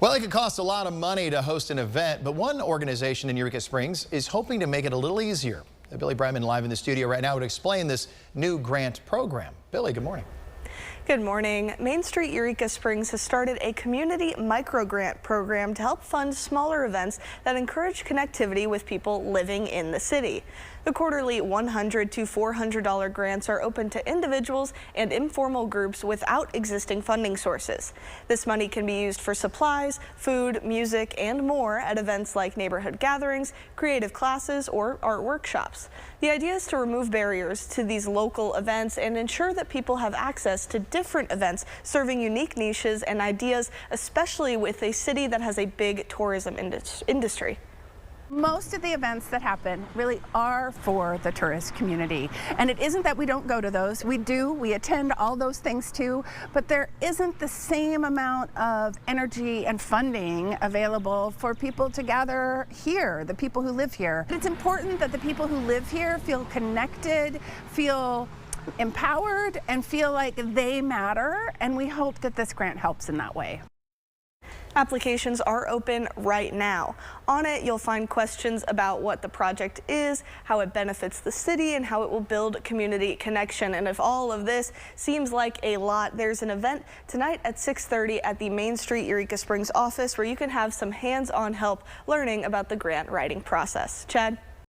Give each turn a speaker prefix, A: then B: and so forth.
A: Well, it could cost a lot of money to host an event, but one organization in Eureka Springs is hoping to make it a little easier. Billy Bryman live in the studio right now would explain this new grant program. Billy, good morning.
B: Good morning. Main Street Eureka Springs has started a community microgrant program to help fund smaller events that encourage connectivity with people living in the city. The quarterly $100 to $400 grants are open to individuals and informal groups without existing funding sources. This money can be used for supplies, food, music, and more at events like neighborhood gatherings, creative classes, or art workshops. The idea is to remove barriers to these local events and ensure that people have access to different events serving unique niches and ideas, especially with a city that has a big tourism industry.
C: Most of the events that happen really are for the tourist community. And it isn't that we don't go to those. We do. We attend all those things too. But there isn't the same amount of energy and funding available for people to gather here, the people who live here. It's important that the people who live here feel connected, feel empowered, and feel like they matter. And we hope that this grant helps in that way.
B: Applications are open right now. On it, you'll find questions about what the project is, how it benefits the city, and how it will build community connection. And if all of this seems like a lot, there's an event tonight at 6:30 at the Main Street Eureka Springs office where you can have some hands-on help learning about the grant writing process. Chad?